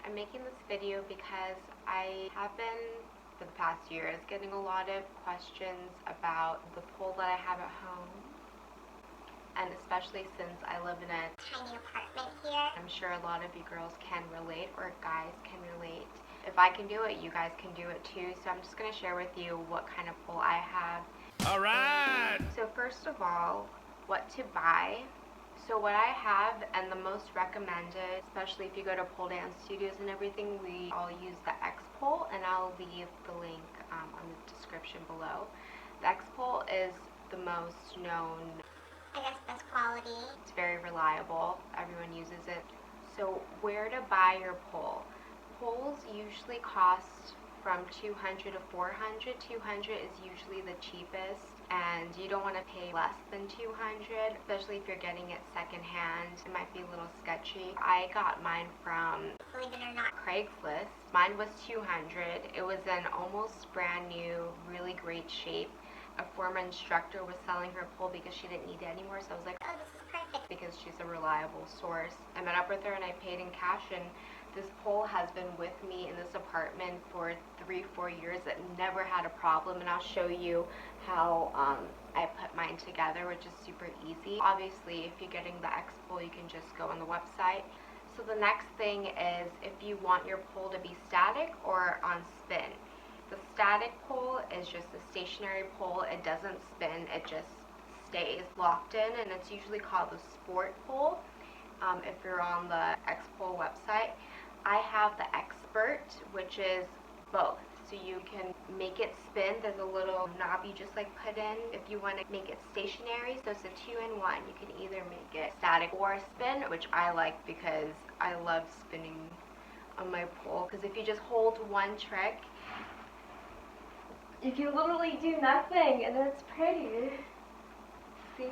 I'm making this video because I have been, for the past years, getting a lot of questions about the pole that I have at home. And especially since I live in a tiny apartment here, I'm sure a lot of you girls can relate, or guys can relate. If I can do it, you guys can do it too. So I'm just going to share with you what kind of pole I have. Alright! So first of all, what to buy. So what I have, and the most recommended, especially if you go to pole dance studios and everything, we all use the X pole, and I'll leave the link on the description below. The X pole is the most known, I guess, best quality. It's very reliable. Everyone uses it. So where to buy your pole? Poles usually cost from $200 to $400. $200 is usually the cheapest, and you don't want to pay less than $200, especially if you're getting it secondhand. It might be a little sketchy. I got mine from, believe it or not, Craigslist. Mine was $200. It was in almost brand new, really great shape. A former instructor was selling her pole because she didn't need it anymore, so I was like, oh, this is perfect, because she's a reliable source. I met up with her and I paid in cash, and this pole has been with me in this apartment for 3-4 years. It never had a problem, and I'll show you how I put mine together, which is super easy. Obviously, if you're getting the X pole, you can just go on the website. So the next thing is if you want your pole to be static or on spin. The static pole is just a stationary pole. It doesn't spin, it just stays locked in, and it's usually called the sport pole if you're on the X pole website. I have the Expert, which is both. So you can make it spin. There's a little knob you just like put in if you want to make it stationary. So it's a 2-in-1. You can either make it static or spin, which I like because I love spinning on my pole. Because if you just hold one trick, you can literally do nothing, and it's pretty. See?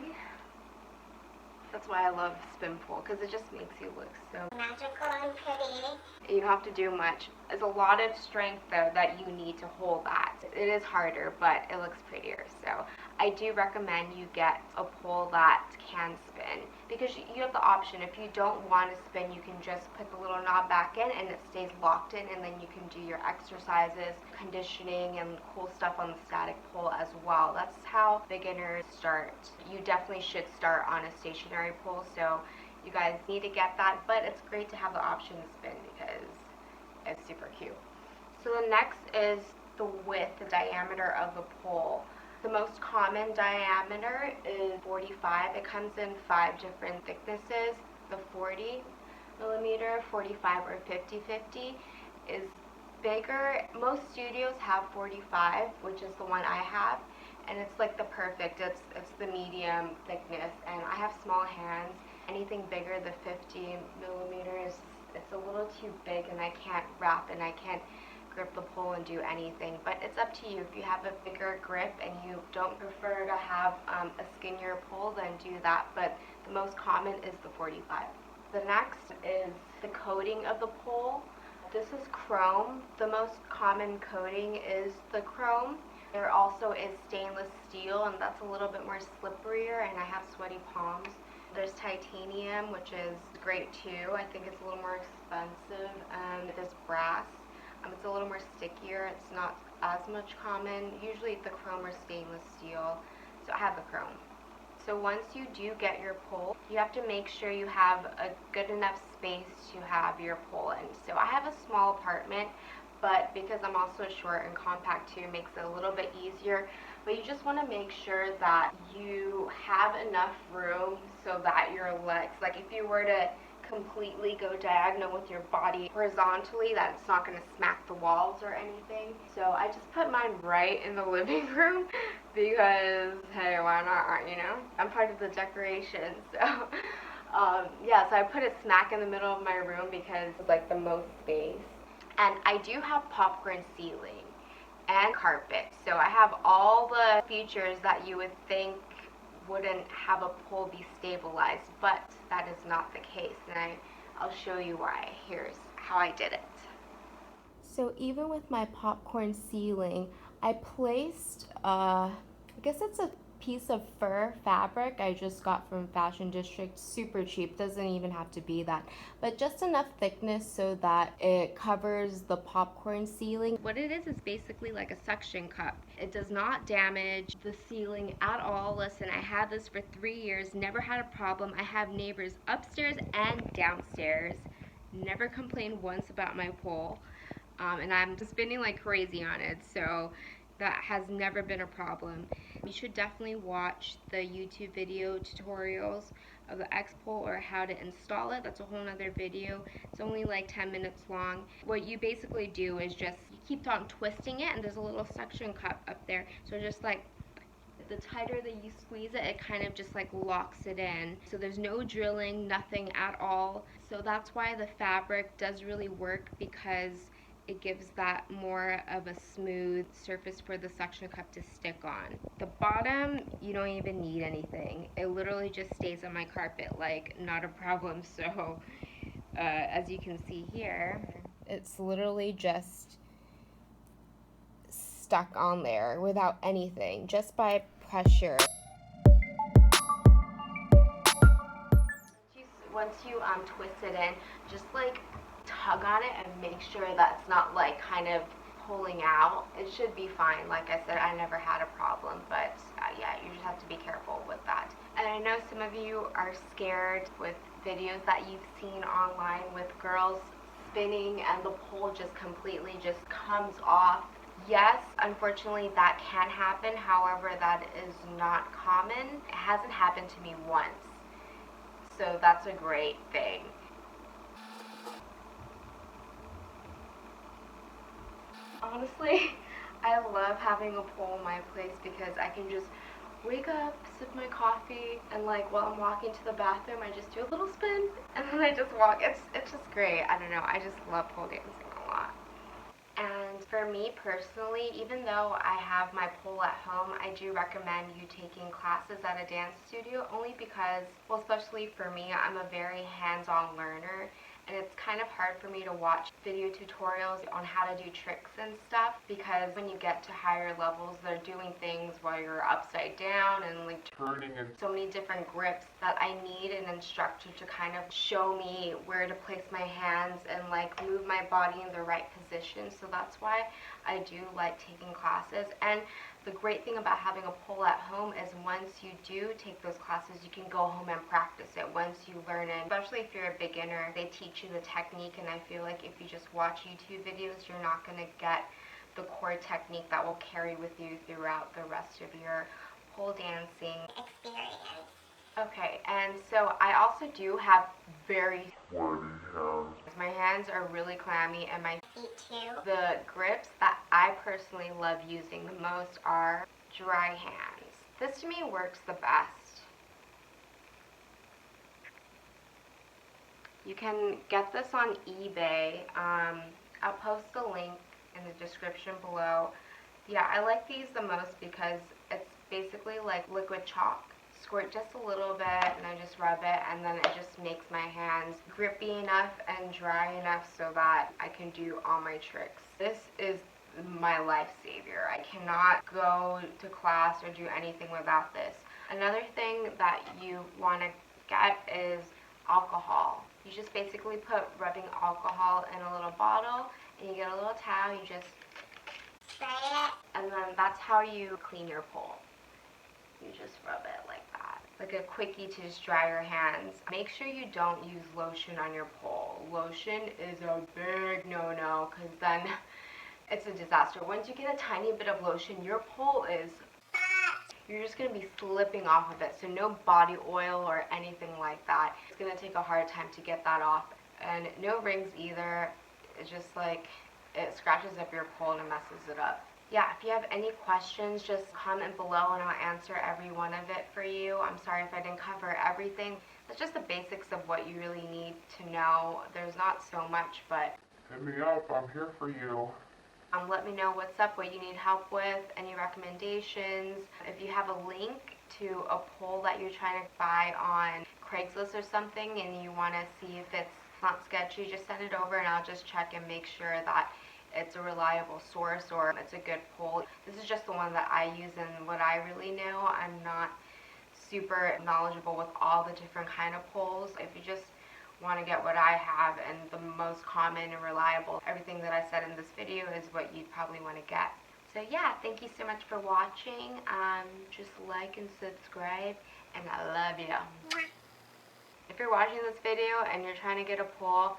That's why I love spin pole, because it just makes you look so magical and pretty. You don't have to do much. There's a lot of strength though that you need to hold that. It is harder, but it looks prettier. So I do recommend you get a pole that can spin, because you have the option. If you don't want to spin, you can just put the little knob back in and it stays locked in, and then you can do your exercises, conditioning, and cool stuff on the static pole as well. That's how beginners start. You definitely should start on a stationary pole, so you guys need to get that, but it's great to have the option to spin because it's super cute. So the next is the width, the diameter of the pole. The most common diameter is 45. It comes in 5 different thicknesses. The 40 millimeter, 45, or 50/50 is bigger. Most studios have 45, which is the one I have, and it's like the perfect. It's the medium thickness, and I have small hands. Anything bigger than 50 millimeters, it's a little too big, and I can't wrap, and I can't grip the pole and do anything. But it's up to you. If you have a bigger grip and you don't prefer to have a skinnier pole, then do that. But the most common is the 45. The next is the coating of the pole. This is chrome. The most common coating is the chrome. There also is stainless steel, and that's a little bit more slipperier, and I have sweaty palms. There's titanium, which is great too. I think it's a little more expensive. There's brass. It's a little more stickier. It's not as much common. Usually the chrome or stainless steel. So I have the chrome. So once you do get your pole, you have to make sure you have a good enough space to have your pole in. So I have a small apartment, but because I'm also short and compact too, it makes it a little bit easier. But you just want to make sure that you have enough room so that your legs, like if you were to completely go diagonal with your body horizontally, that it's not going to smack the walls or anything. So I just put mine right in the living room because, hey, why not, you know? I'm part of the decoration, so yeah, so I put it smack in the middle of my room because it's like the most space. And I do have popcorn ceiling and carpet, so I have all the features that you would think wouldn't have a pole be stabilized, but that is not the case, and I'll show you why. Here's how I did it. So even with my popcorn ceiling, I placed, I guess it's a piece of fur fabric I just got from Fashion District, super cheap, doesn't even have to be that, but just enough thickness so that it covers the popcorn ceiling. What it is basically like a suction cup. It does not damage the ceiling at all. Listen, I had this for 3 years, never had a problem. I have neighbors upstairs and downstairs, never complained once about my pole. And I'm spinning like crazy on it, so that has never been a problem. You should definitely watch the YouTube video tutorials of the X-Pole or how to install it. That's a whole nother video. It's only like 10 minutes long. What you basically do is just, you keep on twisting it, and there's a little suction cup up there. So just like, the tighter that you squeeze it, it kind of just like locks it in. So there's no drilling, nothing at all. So that's why the fabric does really work, because it gives that more of a smooth surface for the suction cup to stick on. The bottom, you don't even need anything. It literally just stays on my carpet, like not a problem. So as you can see here, it's literally just stuck on there without anything, just by pressure. Once you twist it in, just like tug on it and make sure that it's not like kind of pulling out. It should be fine. Like I said, I never had a problem, but yeah, you just have to be careful with that. And I know some of you are scared with videos that you've seen online with girls spinning and the pole just completely just comes off. Yes, unfortunately that can happen. However, that is not common. It hasn't happened to me once. So that's a great thing. Honestly, I love having a pole in my place because I can just wake up, sip my coffee, and like while I'm walking to the bathroom, I just do a little spin, and then I just walk. It's just great. I don't know. I just love pole dancing a lot. And for me personally, even though I have my pole at home, I do recommend you taking classes at a dance studio, only because, well, especially for me, I'm a very hands-on learner, and it's kind of hard for me to watch video tutorials on how to do tricks and stuff, because when you get to higher levels, they're doing things while you're upside down and like turning and so many different grips that I need an instructor to kind of show me where to place my hands and like move my body in the right position. So that's why I do like taking classes. And the great thing about having a pole at home is once you do take those classes, you can go home and practice it once you learn it. Especially if you're a beginner, they teach you the technique, and I feel like if you just watch YouTube videos, you're not going to get the core technique that will carry with you throughout the rest of your pole dancing experience. Okay, and so I also do have very sweaty hands. My hands are really clammy, and my feet too. The grips that I personally love using the most are dry hands. This to me works the best. You can get this on eBay. I'll post the link in the description below. Yeah, I like these the most because it's basically like liquid chalk. Squirt just a little bit and I just rub it, and then it just makes my hands grippy enough and dry enough so that I can do all my tricks. This is my lifesaver. I cannot go to class or do anything without this. Another thing that you want to get is alcohol. You just basically put rubbing alcohol in a little bottle, and you get a little towel, you just spray it, and then that's how you clean your pole. You just rub it like that. Like a quickie to just dry your hands. Make sure you don't use lotion on your pole. Lotion is a big no-no, because then it's a disaster. Once you get a tiny bit of lotion, your pole is, you're just going to be slipping off of it. So no body oil or anything like that. It's going to take a hard time to get that off. And no rings either. It's just like, it scratches up your pole and it messes it up. Yeah, if you have any questions, just comment below and I'll answer every one of it for you. I'm sorry if I didn't cover everything. That's just the basics of what you really need to know. There's not so much, but hit me up, I'm here for you. Let me know what's up, what you need help with, any recommendations. If you have a link to a pole that you're trying to buy on Craigslist or something and you want to see if it's not sketchy, just send it over and I'll just check and make sure that it's a reliable source or it's a good pole. This is just the one that I use and what I really know. I'm not super knowledgeable with all the different kind of poles. If you just want to get what I have and the most common and reliable, everything that I said in this video is what you'd probably want to get. So yeah, thank you so much for watching. Just like and subscribe, and I love you. If you're watching this video and you're trying to get a pole,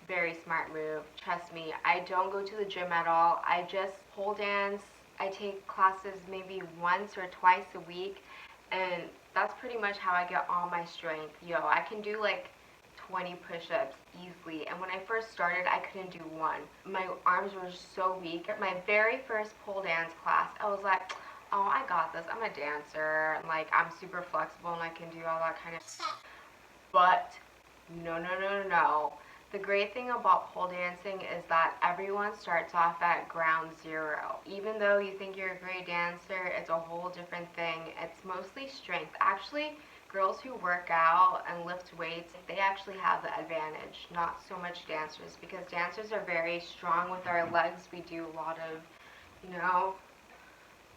very smart move. Trust me, I don't go to the gym at all. I just pole dance. I take classes maybe once or twice a week, and that's pretty much how I get all my strength. Yo, I can do like 20 push-ups easily, and when I first started I couldn't do one. My arms were so weak. At my very first pole dance class, I was like, oh, I got this, I'm a dancer, like I'm super flexible and I can do all that kind of stuff. But no. The great thing about pole dancing is that everyone starts off at ground zero. Even though you think you're a great dancer, it's a whole different thing. It's mostly strength. Actually, girls who work out and lift weights, they actually have the advantage, not so much dancers, because dancers are very strong with our legs. We do a lot of,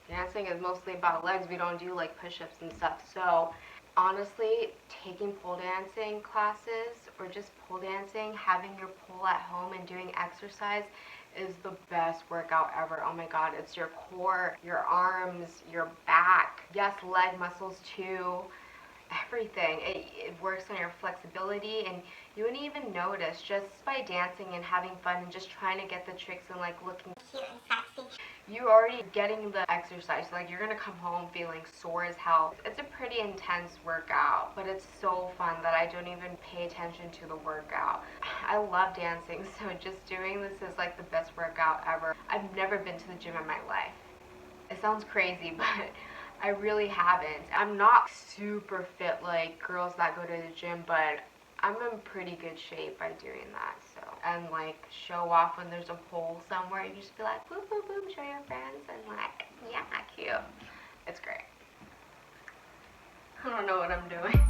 dancing is mostly about legs. We don't do like push-ups and stuff. So honestly, taking pole dancing classes or just pole dancing, having your pole at home and doing exercise is the best workout ever. Oh my god, it's your core, your arms, your back, yes, leg muscles too, everything. It works on your flexibility, and you wouldn't even notice just by dancing and having fun and just trying to get the tricks and like looking cute and sexy. You're already getting the exercise. Like, you're gonna come home feeling sore as hell. It's a pretty intense workout, but it's so fun that I don't even pay attention to the workout. I love dancing, so just doing this is like the best workout ever. I've never been to the gym in my life. It sounds crazy, but I really haven't. I'm not super fit like girls that go to the gym, but I'm in pretty good shape by doing that. So, and like show off when there's a pole somewhere, you just be like boop boop boop, show your friends, and like, yeah, cute. It's great. I don't know what I'm doing.